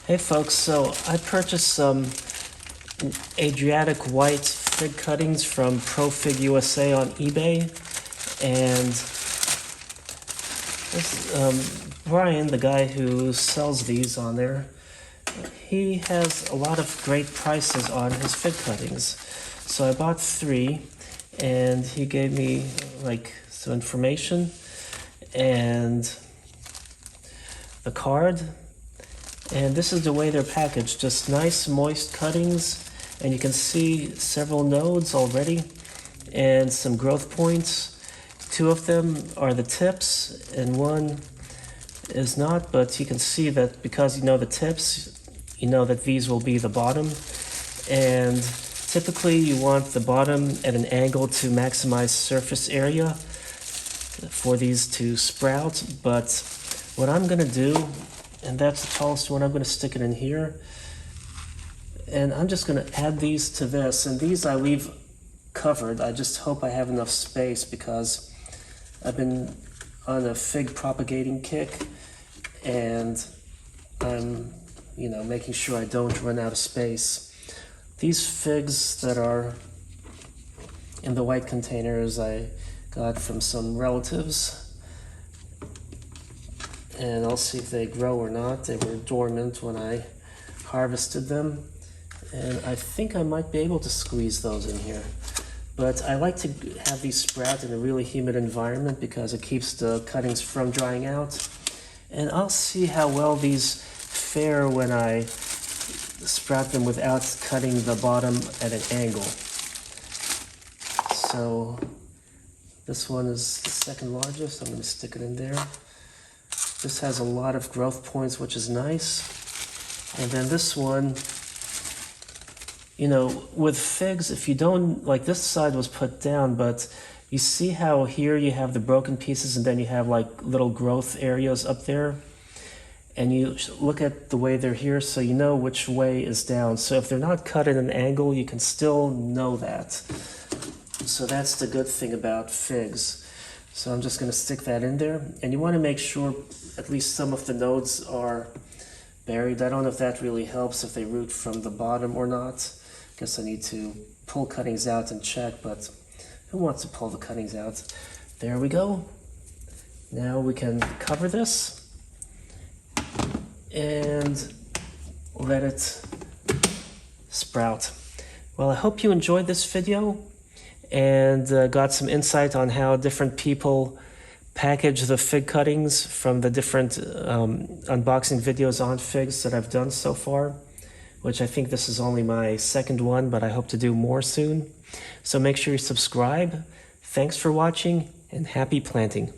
Hey folks, so I purchased some Adriatic white fig cuttings from Profig USA on eBay, and Brian, the guy who sells these on there, he has a lot of great prices on his fig cuttings. So I bought 3, and he gave me like some information and the card. And this is the way they're packaged, just nice moist cuttings, and you can see several nodes already and some growth points. 2 of them are the tips and 1 is not, but you can see that because you know the tips, you know that these will be the bottom. And typically you want the bottom at an angle to maximize surface area for these to sprout, but what I'm going to do, and that's the tallest one, I'm going to stick it in here. And I'm just going to add these to this. And these I leave covered. I just hope I have enough space because I've been on a fig propagating kick. And I'm, making sure I don't run out of space. These figs that are in the white containers I got from some relatives. And I'll see if they grow or not. They were dormant when I harvested them. And I think I might be able to squeeze those in here. But I like to have these sprout in a really humid environment because it keeps the cuttings from drying out. And I'll see how well these fare when I sprout them without cutting the bottom at an angle. So this one is the second largest. I'm going to stick it in there. This has a lot of growth points, which is nice. And then this one, with figs, if you don't, like this side was put down, but you see how here you have the broken pieces and then you have like little growth areas up there. And you look at the way they're here so you know which way is down. So if they're not cut at an angle, you can still know that. So that's the good thing about figs. So I'm just going to stick that in there. And you want to make sure at least some of the nodes are buried. I don't know if that really helps, if they root from the bottom or not. I guess I need to pull cuttings out and check, but who wants to pull the cuttings out? There we go. Now we can cover this and let it sprout. Well, I hope you enjoyed this video and got some insight on how different people package the fig cuttings from the different unboxing videos on figs that I've done so far, which I think this is only my second one, but I hope to do more soon. So make sure you subscribe. Thanks for watching and happy planting.